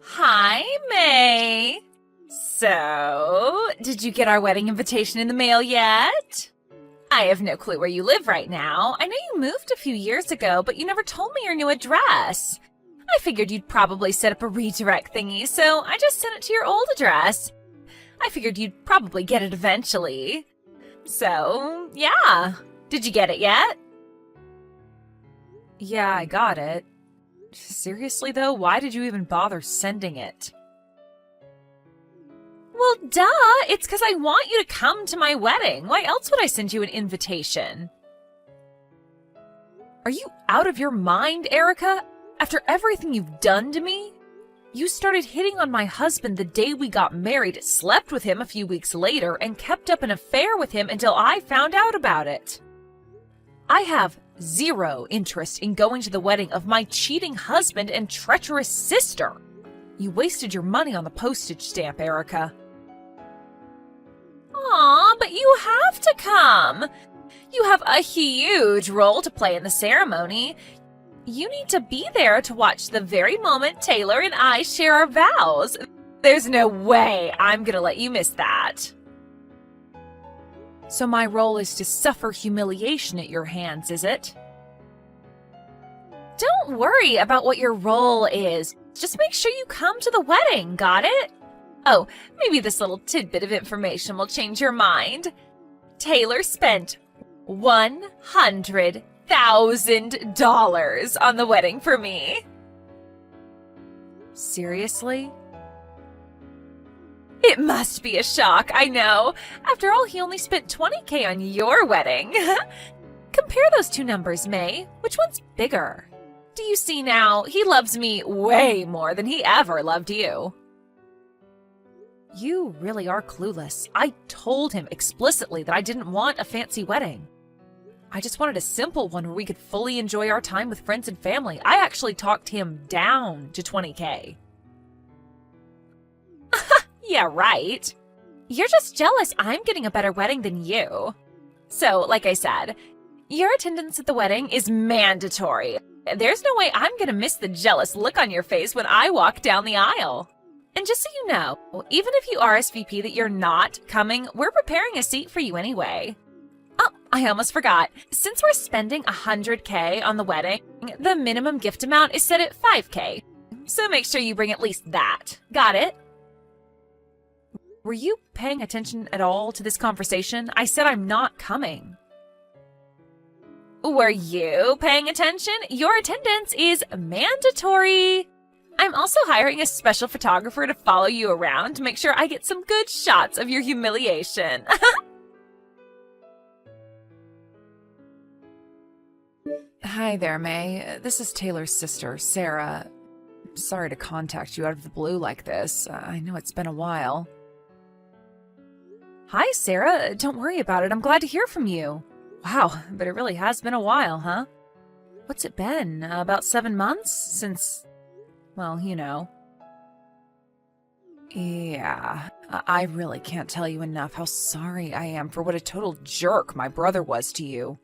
Hi, May. So, did you get our wedding invitation in the mail yet? I have no clue where you live right now. I know you moved a few years ago, but you never told me your new address. I figured you'd probably set up a redirect thingy, so I just sent it to your old address. I figured you'd probably get it eventually. So, yeah. Did you get it yet? Yeah, I got it. Seriously, though, why did you even bother sending it? Well, duh! It's because I want you to come to my wedding. Why else would I send you an invitation? Are you out of your mind, Erica? After everything you've done to me? You started hitting on my husband the day we got married, slept with him a few weeks later, and kept up an affair with him until I found out about it. I have zero interest in going to the wedding of my cheating husband and treacherous sister. You wasted your money on the postage stamp, Erica. Aw, but you have to come. You have a huge role to play in the ceremony. You need to be there to watch the very moment Taylor and I share our vows. There's no way I'm gonna let you miss that. So my role is to suffer humiliation at your hands, is it? Don't worry about what your role is. Just make sure you come to the wedding, got it? Oh, maybe this little tidbit of information will change your mind. Taylor spent $100,000 on the wedding for me. Seriously? It must be a shock, I know. After all, he only spent $20,000 on your wedding. Compare those two numbers, May. Which one's bigger? Do you see now? He loves me way more than he ever loved you. You really are clueless. I told him explicitly that I didn't want a fancy wedding. I just wanted a simple one where we could fully enjoy our time with friends and family. I actually talked him down to $20,000. Yeah, right. You're just jealous I'm getting a better wedding than you. So, like I said, your attendance at the wedding is mandatory. There's no way I'm gonna miss the jealous look on your face when I walk down the aisle. And just so you know, even if you RSVP that you're not coming, we're preparing a seat for you anyway. Oh, I almost forgot. Since we're spending $100,000 on the wedding, the minimum gift amount is set at $5,000. So make sure you bring at least that. Got it? Were you paying attention at all to this conversation? I said I'm not coming. Were you paying attention? Your attendance is mandatory. I'm also hiring a special photographer to follow you around to make sure I get some good shots of your humiliation. Hi there, May. This is Taylor's sister, Sarah. Sorry to contact you out of the blue like this. I know it's been a while. Hi, Sarah. Don't worry about it. I'm glad to hear from you. Wow, but it really has been a while, huh? What's it been? About 7 months? Since, well, you know. Yeah, I really can't tell you enough how sorry I am for what a total jerk my brother was to you.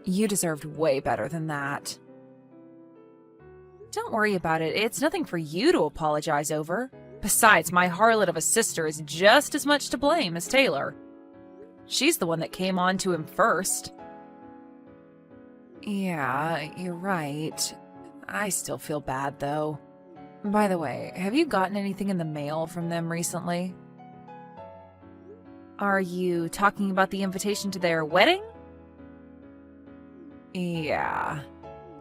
You deserved way better than that. Don't worry about it. It's nothing for you to apologize over. Besides, my harlot of a sister is just as much to blame as Taylor. She's the one that came on to him first. Yeah, you're right. I still feel bad, though. By the way, have you gotten anything in the mail from them recently? Are you talking about the invitation to their wedding? Yeah.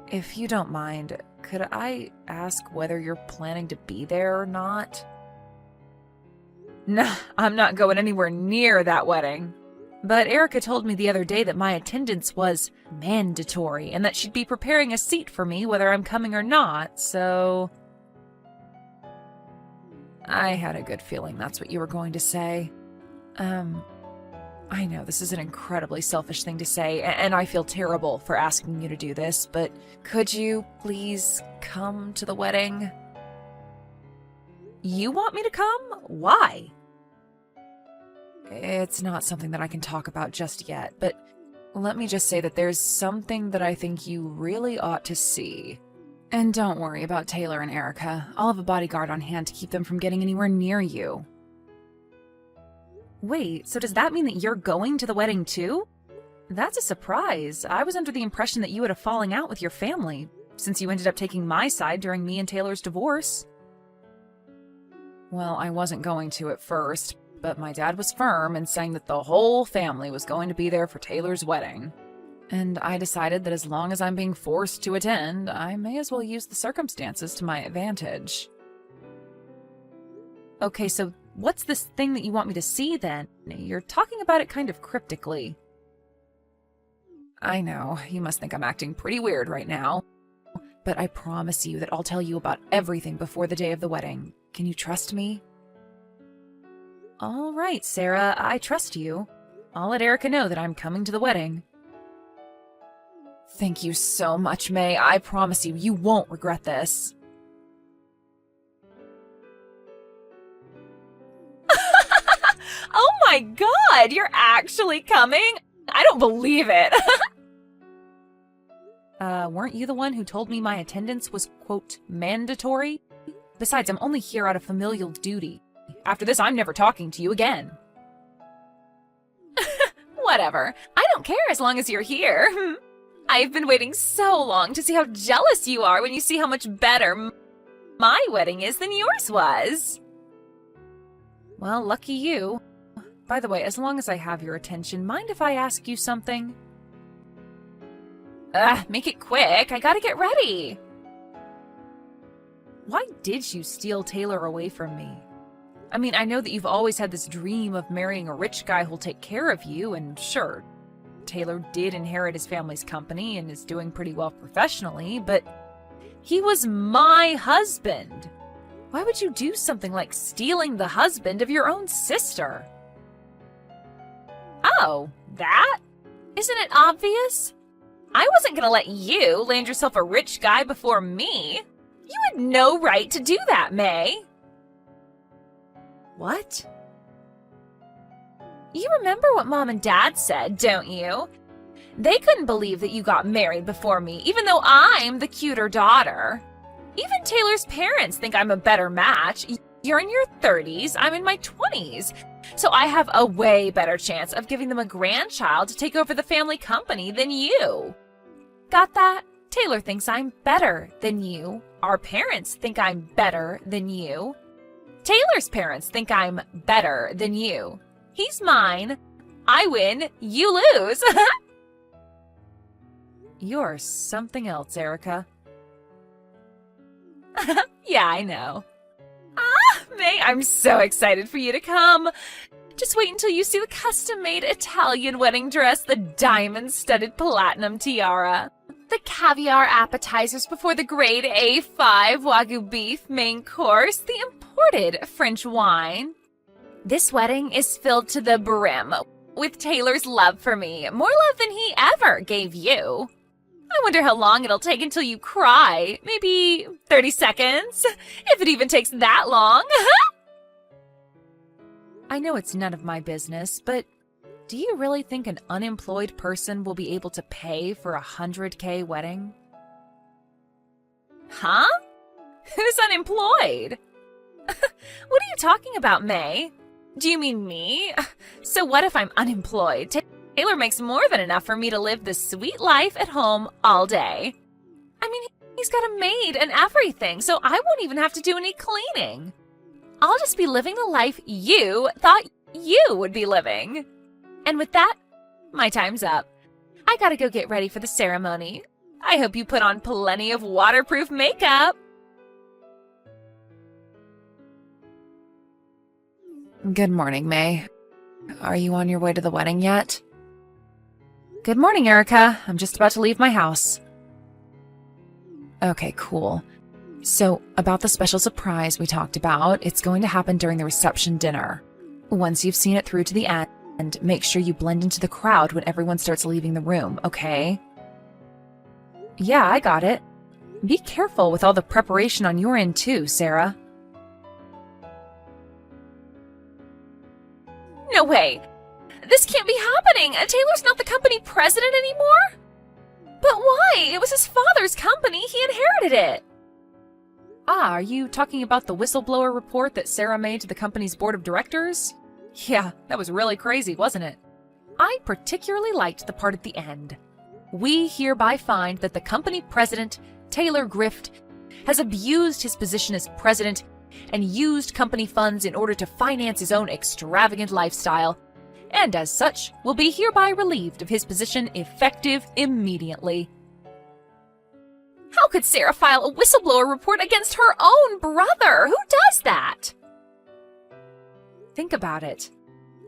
If you don't mind, could I ask whether you're planning to be there or not? Nah, I'm not going anywhere near that wedding. But Erica told me the other day that my attendance was mandatory and that she'd be preparing a seat for me whether I'm coming or not, so... I had a good feeling that's what you were going to say. I know this is an incredibly selfish thing to say, and I feel terrible for asking you to do this, but could you please come to the wedding? You want me to come? Why? It's not something that I can talk about just yet, but let me just say that there's something that I think you really ought to see. And don't worry about Taylor and Erica. I'll have a bodyguard on hand to keep them from getting anywhere near you. Wait, so does that mean that you're going to the wedding too? That's a surprise. I was under the impression that you had a falling out with your family, since you ended up taking my side during me and Taylor's divorce. Well, I wasn't going to at first, but my dad was firm in saying that the whole family was going to be there for Taylor's wedding. And I decided that as long as I'm being forced to attend, I may as well use the circumstances to my advantage. Okay, so what's this thing that you want me to see then? You're talking about it kind of cryptically. I know, you must think I'm acting pretty weird right now. But I promise you that I'll tell you about everything before the day of the wedding. Can you trust me? All right, Sarah, I trust you. I'll let Erica know that I'm coming to the wedding. Thank you so much, May. I promise you, you won't regret this. Oh my god, you're actually coming? I don't believe it. Weren't you the one who told me my attendance was, quote, mandatory? Besides, I'm only here out of familial duty. After this, I'm never talking to you again. Whatever. I don't care as long as you're here. I've been waiting so long to see how jealous you are when you see how much better my wedding is than yours was. Well, lucky you. By the way, as long as I have your attention, mind if I ask you something? Make it quick. I gotta get ready. Why did you steal Taylor away from me? I mean, I know that you've always had this dream of marrying a rich guy who'll take care of you, and sure, Taylor did inherit his family's company and is doing pretty well professionally, but he was my husband. Why would you do something like stealing the husband of your own sister? Oh, that? Isn't it obvious? I wasn't gonna let you land yourself a rich guy before me. You had no right to do that, May. What? You remember what Mom and Dad said, don't you? They couldn't believe that you got married before me, even though I'm the cuter daughter. Even Taylor's parents think I'm a better match. You're in your 30s, I'm in my 20s. So I have a way better chance of giving them a grandchild to take over the family company than you. Got that? Taylor thinks I'm better than you. Our parents think I'm better than you. Taylor's parents think I'm better than you. He's mine. I win, you lose. You're something else, Erica. Yeah, I know. May, I'm so excited for you to come. Just wait until you see the custom-made Italian wedding dress, the diamond-studded platinum tiara, the caviar appetizers before the grade A5 Wagyu beef main course, the imported French wine. This wedding is filled to the brim with Taylor's love for me, more love than he ever gave you. I wonder how long it'll take until you cry. Maybe 30 seconds? If it even takes that long. I know it's none of my business, but do you really think an unemployed person will be able to pay for a $100K wedding? Huh? Who's unemployed? What are you talking about, May? Do you mean me? So what if I'm unemployed? Taylor makes more than enough for me to live this sweet life at home all day. I mean, he's got a maid and everything, so I won't even have to do any cleaning. I'll just be living the life you thought you would be living. And with that, my time's up. I gotta go get ready for the ceremony. I hope you put on plenty of waterproof makeup. Good morning, May. Are you on your way to the wedding yet? Good morning, Erica. I'm just about to leave my house. Okay, cool. So, about the special surprise we talked about, it's going to happen during the reception dinner. Once you've seen it through to the end, make sure you blend into the crowd when everyone starts leaving the room, okay? Yeah, I got it. Be careful with all the preparation on your end too, Sarah. No way! This can't be happening! Taylor's not the company president anymore? But why? It was his father's company. He inherited it. Ah, are you talking about the whistleblower report that Sarah made to the company's board of directors? Yeah, that was really crazy, wasn't it? I particularly liked the part at the end. We hereby find that the company president, Taylor Grift, has abused his position as president and used company funds in order to finance his own extravagant lifestyle, and as such will be hereby relieved of his position effective immediately. How could Sarah file a whistleblower report against her own brother? Who does that? Think about it.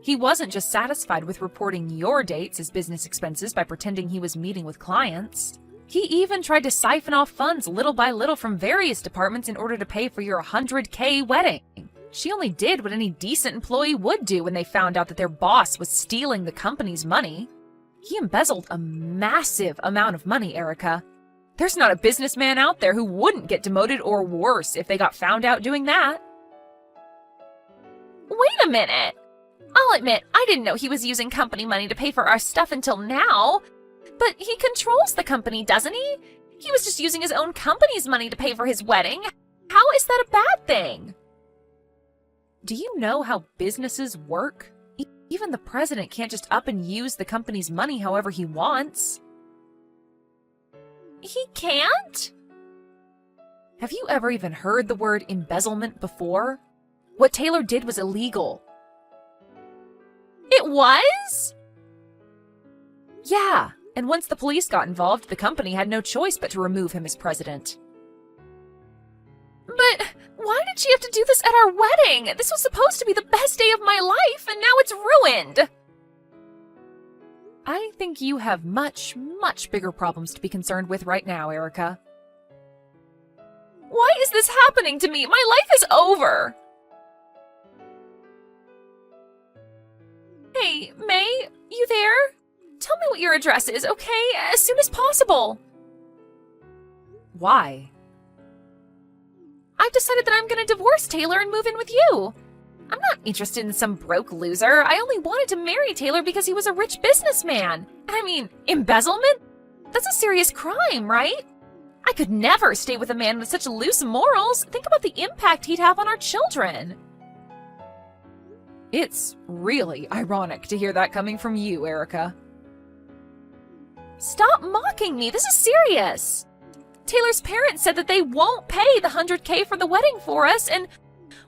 He wasn't just satisfied with reporting your dates as business expenses by pretending he was meeting with clients. He even tried to siphon off funds little by little from various departments in order to pay for your $100K wedding. She only did what any decent employee would do when they found out that their boss was stealing the company's money. He embezzled a massive amount of money, Erica. There's not a businessman out there who wouldn't get demoted or worse if they got found out doing that. Wait a minute. I'll admit, I didn't know he was using company money to pay for our stuff until now. But he controls the company, doesn't he? He was just using his own company's money to pay for his wedding. How is that a bad thing? Do you know how businesses work? Even the president can't just up and use the company's money however he wants. He can't? Have you ever even heard the word embezzlement before? What Taylor did was illegal. It was? Yeah, and once the police got involved, the company had no choice but to remove him as president. But why did she have to do this at our wedding? This was supposed to be the best day of my life, and now it's ruined. I think you have much, much bigger problems to be concerned with right now, Erica. Why is this happening to me? My life is over. Hey, May, you there? Tell me what your address is, okay? As soon as possible. Why? I've decided that I'm going to divorce Taylor and move in with you. I'm not interested in some broke loser. I only wanted to marry Taylor because he was a rich businessman. I mean, embezzlement? That's a serious crime, right? I could never stay with a man with such loose morals. Think about the impact he'd have on our children. It's really ironic to hear that coming from you, Erica. Stop mocking me. This is serious. Taylor's parents said that they won't pay the $100K for the wedding for us, and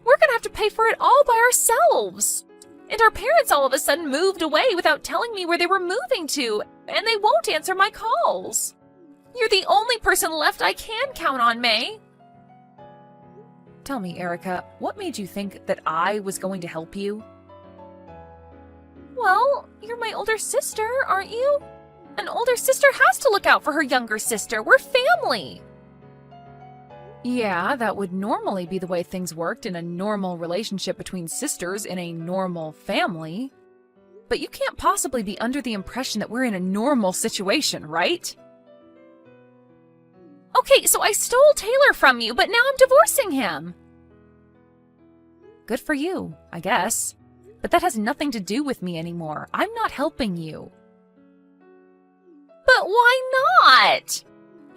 we're gonna have to pay for it all by ourselves. And our parents all of a sudden moved away without telling me where they were moving to, and they won't answer my calls. You're the only person left I can count on, May. Tell me, Erica, what made you think that I was going to help you? Well, you're my older sister, aren't you? An older sister has to look out for her younger sister. We're family. Yeah, that would normally be the way things worked in a normal relationship between sisters in a normal family. But you can't possibly be under the impression that we're in a normal situation, right? Okay, so I stole Taylor from you, but now I'm divorcing him. Good for you, I guess. But that has nothing to do with me anymore. I'm not helping you. But why not?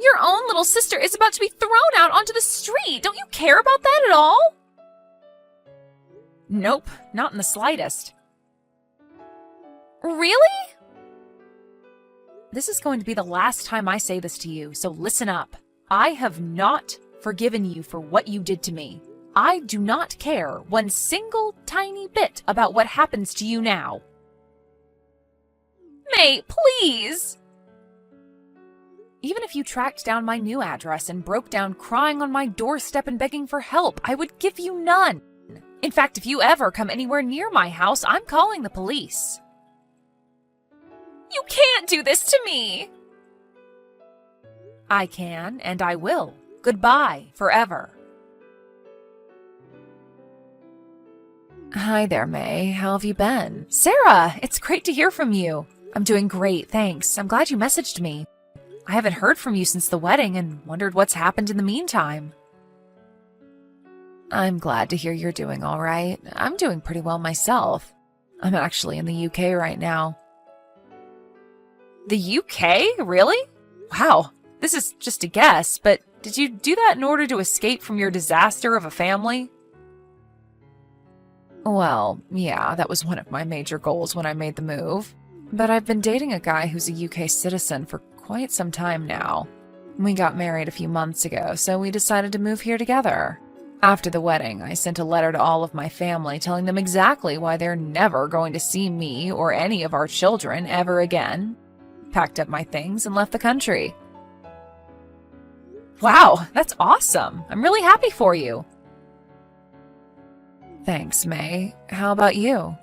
Your own little sister is about to be thrown out onto the street. Don't you care about that at all? Nope, not in the slightest. Really? This is going to be the last time I say this to you, so listen up. I have not forgiven you for what you did to me. I do not care one single tiny bit about what happens to you now. May, please. Even if you tracked down my new address and broke down crying on my doorstep and begging for help, I would give you none. In fact, if you ever come anywhere near my house, I'm calling the police. You can't do this to me. I can, and I will. Goodbye, forever. Hi there, May. How have you been? Sarah, it's great to hear from you. I'm doing great, thanks. I'm glad you messaged me. I haven't heard from you since the wedding and wondered what's happened in the meantime. I'm glad to hear you're doing all right. I'm doing pretty well myself. I'm actually in the UK right now. The UK? Really? Wow, this is just a guess, but did you do that in order to escape from your disaster of a family? Well, yeah, that was one of my major goals when I made the move. But I've been dating a guy who's a UK citizen for quite some time now. We got married a few months ago, so we decided to move here together. After the wedding, I sent a letter to all of my family telling them exactly why they're never going to see me or any of our children ever again. Packed up my things and left the country. Wow, that's awesome. I'm really happy for you. Thanks, May. How about you?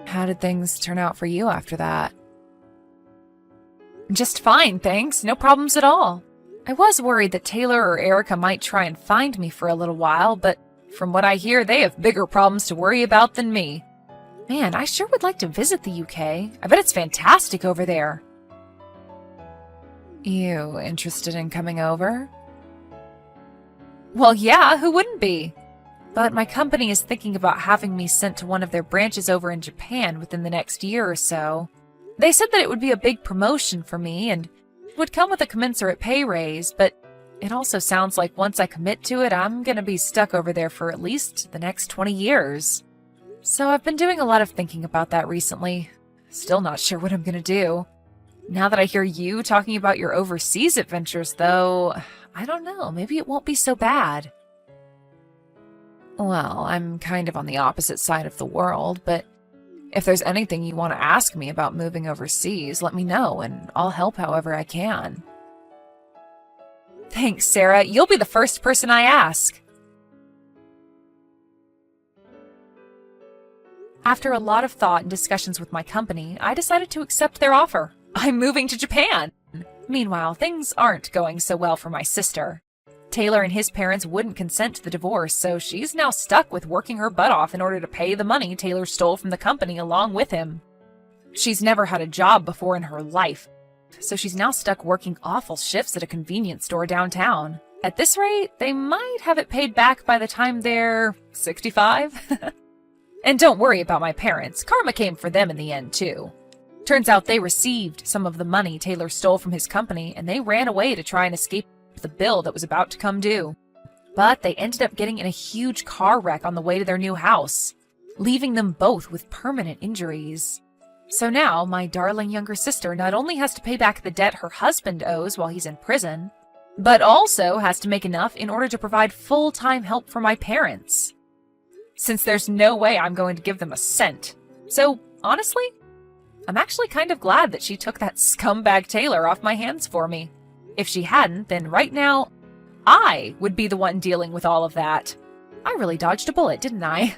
How did things turn out for you after that? Just fine, thanks. No problems at all. I was worried that Taylor or Erica might try and find me for a little while, but from what I hear, they have bigger problems to worry about than me. Man, I sure would like to visit the UK. I bet it's fantastic over there. You interested in coming over? Well, yeah, who wouldn't be? But my company is thinking about having me sent to one of their branches over in Japan within the next year or so. They said that it would be a big promotion for me and it would come with a commensurate pay raise, but it also sounds like once I commit to it, I'm going to be stuck over there for at least the next 20 years. So I've been doing a lot of thinking about that recently. Still not sure what I'm going to do. Now that I hear you talking about your overseas adventures, though, I don't know, maybe it won't be so bad. Well, I'm kind of on the opposite side of the world, but if there's anything you want to ask me about moving overseas, let me know, and I'll help however I can. Thanks, Sarah. You'll be the first person I ask. After a lot of thought and discussions with my company, I decided to accept their offer. I'm moving to Japan. Meanwhile, things aren't going so well for my sister. Taylor and his parents wouldn't consent to the divorce, so she's now stuck with working her butt off in order to pay the money Taylor stole from the company along with him. She's never had a job before in her life, so she's now stuck working awful shifts at a convenience store downtown. At this rate, they might have it paid back by the time they're 65. And don't worry about my parents. Karma came for them in the end, too. Turns out they received some of the money Taylor stole from his company, and they ran away to try and escape the bill that was about to come due. But they ended up getting in a huge car wreck on the way to their new house, leaving them both with permanent injuries. So now, my darling younger sister not only has to pay back the debt her husband owes while he's in prison, but also has to make enough in order to provide full-time help for my parents. Since there's no way I'm going to give them a cent. So, honestly, I'm actually kind of glad that she took that scumbag Taylor off my hands for me. If she hadn't, then right now, I would be the one dealing with all of that. I really dodged a bullet, didn't I?